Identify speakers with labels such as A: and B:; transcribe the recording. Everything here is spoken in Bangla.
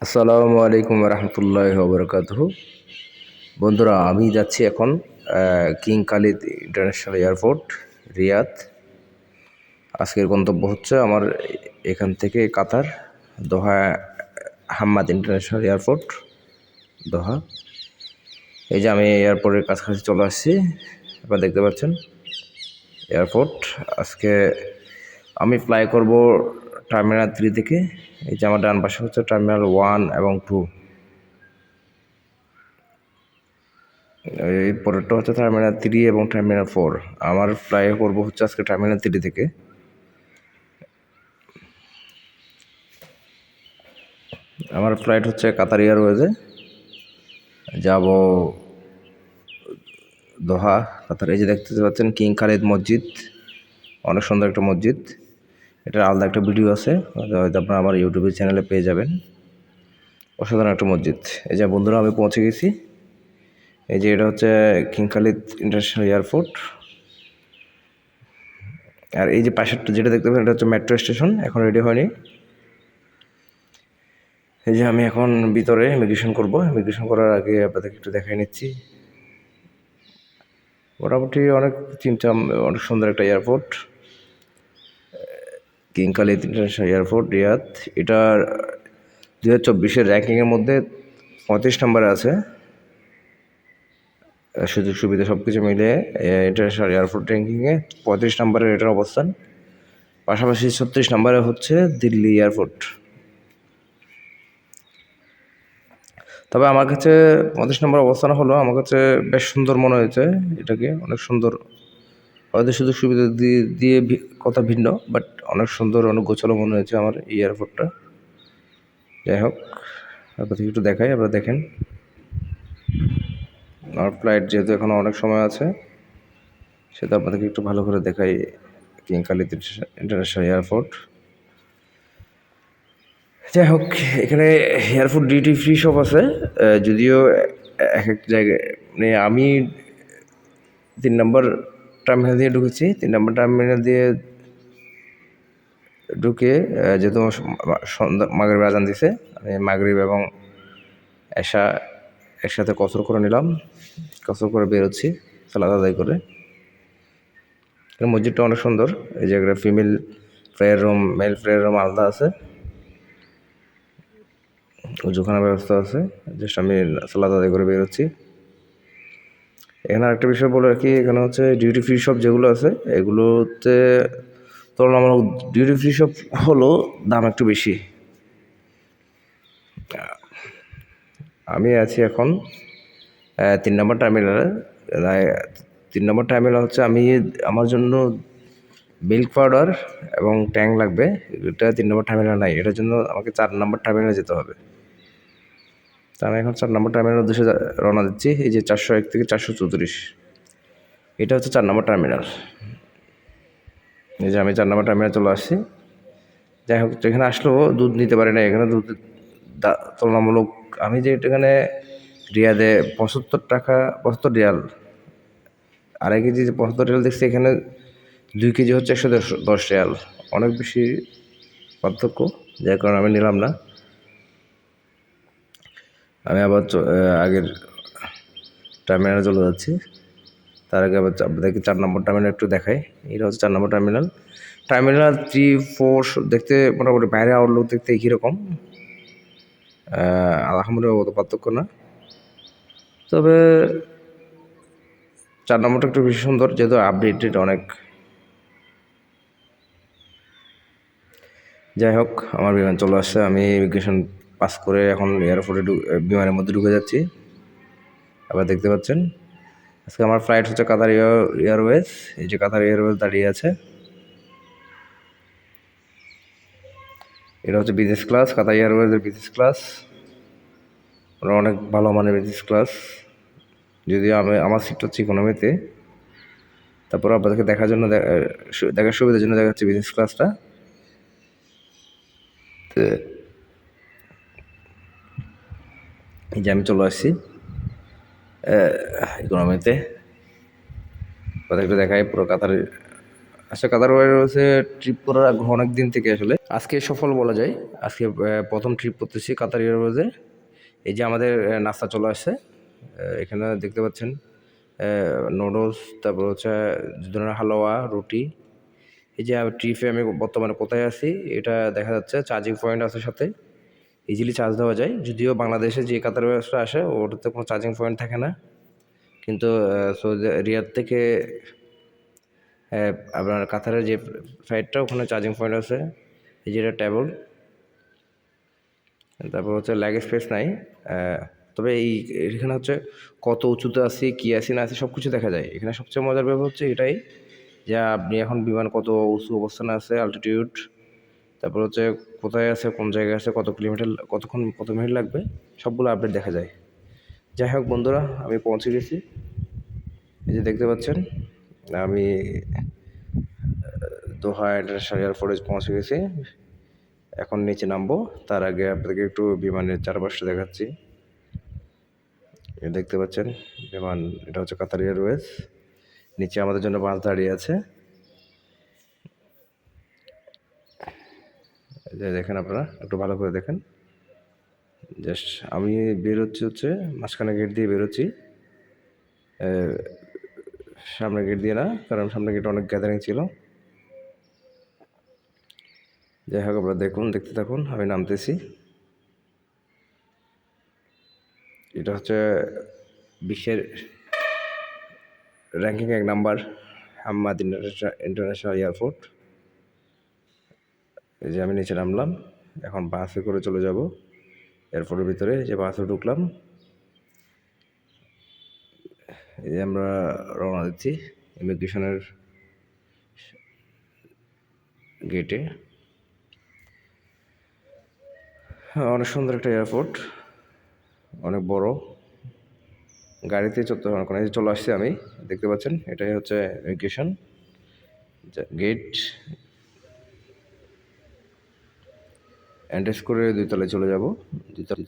A: আসসালামু আলাইকুম রহমতুল্লাহ বরকাতুহ। বন্ধুরা, আমি যাচ্ছি এখন King Khalid International Airport, Riyadh. আজকের গন্তব্য হচ্ছে আমার এখান থেকে Qatar, Doha Hamad International Airport, Doha. এই যে আমি এয়ারপোর্টের কাছাকাছি চলে আসছি, আপনারা দেখতে পাচ্ছেন এয়ারপোর্ট। আজকে আমি ফ্লাই করব টার্মিনাল 3 থেকে। এই যে আমার ডান পাশে হচ্ছে টার্মিনাল 1 এবং 2, এই পরেরটা হচ্ছে টার্মিনাল 3 এবং টার্মিনাল 4। আমার ফ্লাই করবো হচ্ছে আজকে টার্মিনাল 3 থেকে। আমার ফ্লাইট হচ্ছে কাতার এয়ারওয়েজে, যাব দোহা, কাতার। এই যে দেখতে পাচ্ছেন কিং খালিদ মসজিদ, অনেক সুন্দর একটা মসজিদ। এটার আলাদা একটা ভিডিও আছে, হয়তো আপনারা আমার ইউটিউবের চ্যানেলে পেয়ে যাবেন। অসাধারণ একটা মসজিদ। এই যে বন্ধুরা, আমি পৌঁছে গেছি। এই যে এটা হচ্ছে কিং খালিদ ইন্টারন্যাশনাল এয়ারপোর্ট। আর এই যে পাশেরটা যেটা দেখতে পাচ্ছেন, এটা হচ্ছে মেট্রো স্টেশন, এখন রেডি হয়নি। এই যে আমি এখন ভিতরে ইমিগ্রেশন করব। ইমিগ্রেশন করার আগে আপনাদেরকে একটু দেখাই নিচ্ছি। মোটামুটি অনেক চিমচাম, অনেক সুন্দর একটা airport, King Khalid International Airport, Riyadh. এটা 2024-এর র্যাঙ্কিংয়ের মধ্যে 35 নম্বরে আছে। সুযোগ সুবিধা সব কিছু মিলে ইন্টারন্যাশনাল এয়ারপোর্ট র্যাঙ্কিংয়ে 35 নম্বরের এটার অবস্থান। পাশাপাশি 36 নম্বরে হচ্ছে দিল্লি এয়ারপোর্ট। তবে আমার কাছে 35 নম্বর অবস্থান হলো, আমার কাছে বেশ সুন্দর মনে হয়েছে এটাকে, অনেক সুন্দর। হয়তো সুযোগ সুবিধা দিয়ে কথা ভিন্ন, বাট অনেক সুন্দর, অনেক গোছালো মনে হয়েছে আমার এই এয়ারপোর্টটা। যাই হোক, আপনাদের একটু দেখাই, আপনারা দেখেন। আমার ফ্লাইট যেহেতু এখনও অনেক সময় আছে, সেটা আপনাদেরকে একটু ভালো করে দেখাই কিং খালিদ ইন্টারন্যাশনাল এয়ারপোর্ট। যাই হোক, এখানে এয়ারপোর্ট ডিউটি ফ্রি সব আছে, যদিও এক এক জায়গায়, মানে আমি 3 নম্বর টার্মিনাল দিয়ে ঢুকেছি। 3 নম্বর টার্মিনাল দিয়ে ঢুকে যেহেতু সন্ধ্যা মাগরিব আজান দিছে, আমি মাগরিব এবং এশা একসাথে কসর করে নিলাম, কসর করে বেরোচ্ছি সালাত আদায় করে। মসজিদটা অনেক সুন্দর। এই জায়গাটা female prayer room, male prayer room আলাদা আছে, উজুখানার ব্যবস্থা আছে। জাস্ট আমি সালাত আদায় করে বেরোচ্ছি। এখানে আরেকটা বিষয় বলে রাখি, এখানে হচ্ছে ডিউটি ফ্রি শপ যেগুলো আছে, এগুলোতে তুলনামূলক ডিউটি ফ্রি শপ হলো দাম একটু বেশি। আমি আছি এখন 3 নম্বর টার্মিনালে। 3 নম্বর টার্মিনাল হচ্ছে আমার জন্য মিল্ক পাউডার এবং ট্যাং লাগবে, এটা 3 নম্বর টার্মিনাল নাই, এটার জন্য আমাকে 4 নম্বর টার্মিনালে যেতে হবে। তা আমি এখন 4 নম্বর টার্মিনাল উদ্দেশ্যে রওনা দিচ্ছি। এই যে 401 থেকে 434, এটা হচ্ছে 4 নম্বর টার্মিনাল। এই যে আমি 4 নম্বর টার্মিনালে চলে আসছি। যাই হোক, এখানে আসলেও দুধ নিতে পারি না, এখানে দুধ তুলনামূলক, আমি যে এখানে রিয়াদে 75 টাকা, 75 রিয়াল, আড়াই কেজি যে 75 রিয়াল দেখছি, এখানে 2 কেজি হচ্ছে 110 রিয়াল, অনেক বেশি পার্থক্য, যার কারণে আমি নিলাম না। আমি আবার আগের টার্মিনালে চলে যাচ্ছি। তার আগে আবার দেখি 4 নম্বর টার্মিনাল একটু দেখাই। এটা হচ্ছে 4 নম্বর টার্মিনাল। টার্মিনাল 3, 4 দেখতে মোটামুটি বাইরে আউটলুক দেখতে একই রকম, আলহামদুলিল্লাহ অত পার্থক্য না। তবে 4 নম্বরটা একটু বেশি সুন্দর, যেহেতু আপডেটেড অনেক। যাই হোক, আমার বিমান চলে আসছে, আমি ইমিগ্রেশন পাস করে এখন এয়ারপোর্টে বিমানের মধ্যে ঢুকে যাচ্ছি। আবার দেখতে পাচ্ছেন আজকে আমার ফ্লাইট হচ্ছে কাতার এয়ারওয়েজ। এই যে কাতার এয়ারওয়েজ দাঁড়িয়ে আছে, এটা হচ্ছে বিজনেস ক্লাস, কাতার এয়ারওয়েজের বিজনেস ক্লাস। ওরা অনেক ভালো মানের বিজনেস ক্লাস, যদিও আমার সিটটা হচ্ছে ইকোনমিতে। তারপর আপনাদেরকে দেখার সুবিধার জন্য দেখাচ্ছি বিজনেস ক্লাসটা। তো এই যে আমি চলে আসছি ইকোনমিতে। আপনাদেরকে দেখাই পুরো কাতার আচ্ছা, কাতার এয়ারওয়েজে ট্রিপ করার আগ্রহ অনেক দিন থেকে আসলে আজকে সফল বলা যায়। আজকে প্রথম ট্রিপ করতেছি কাতার এয়ারওয়েজে। এই যে আমাদের নাস্তা চলে আসছে, এখানে দেখতে পাচ্ছেন নুডলস, তারপর হচ্ছে দু ধরনের হালুয়া, রুটি। এই যে ট্রিপে আমি বর্তমানে কোথায় আছি এটা দেখা যাচ্ছে, চার্জিং পয়েন্ট আছে সাথে, ইজিলি চার্জ দেওয়া যায়। যদিও বাংলাদেশে যে কাতার এয়ারওয়েজটা আসে ওটাতে কোনো চার্জিং পয়েন্ট থাকে না, কিন্তু সৌদি রিয়াদ থেকে আপনার কাতারের যে ফ্লাইটটা ওখানে চার্জিং পয়েন্ট আছে। এই যে এটা টেবল, তারপর হচ্ছে লেগ স্পেস নাই। তবে এখানে হচ্ছে কত উঁচুতে আছি, কী আছি না আছি সব কিছু দেখা যায়। এখানে সবচেয়ে মজার ব্যাপার হচ্ছে এটাই যে আপনি এখন বিমান কত উঁচু অবস্থানে আছে, অল্টিটিউড, তারপর হচ্ছে কোথায় আছে, কোন জায়গায় আছে, কত কিলোমিটার, কতক্ষণ, কত মিনিট লাগবে, সবগুলো আপডেট দেখা যায়। যাই হোক বন্ধুরা, আমি পৌঁছে গেছি। এই যে দেখতে পাচ্ছেন আমি দোহা ইন্টারন্যাশনাল এয়ারপোর্টে পৌঁছে গেছি। এখন নিচে নামবো, তার আগে আপনাদেরকে একটু বিমানের চারপাশটা দেখাচ্ছি। দেখতে পাচ্ছেন বিমান, এটা হচ্ছে কাতার এয়ারওয়েজ। নিচে আমাদের জন্য বাস দাঁড়িয়ে আছে। যে দেখেন, আপনারা একটু ভালো করে দেখেন। জাস্ট আমি হচ্ছে মাঝখানে গেট দিয়ে বেরোচ্ছি, সামনে গেট দিয়ে না, কারণ সামনে গেটে অনেক গ্যাদারিং ছিল। যাই হোক, আপনারা দেখতে থাকুন, আমি নামতেছি। এটা হচ্ছে বিশ্বের ranking 1 number Hammad International airport. এই যে আমি নিচে নামলাম, এখন বাসে করে চলে যাব এয়ারপোর্টের ভিতরে। যে বাসে ঢুকলাম, এই যে আমরা রওনা দিচ্ছি ইমিগ্রেশনের গেটে। অনেক সুন্দর একটা এয়ারপোর্ট, অনেক বড়। গাড়িতে চলে আসছি আমি, দেখতে পাচ্ছেন এটাই হচ্ছে ইমিগ্রেশন গেট। এন্ট্রেস করে 2 তলায় চলে যাব। 2 তলা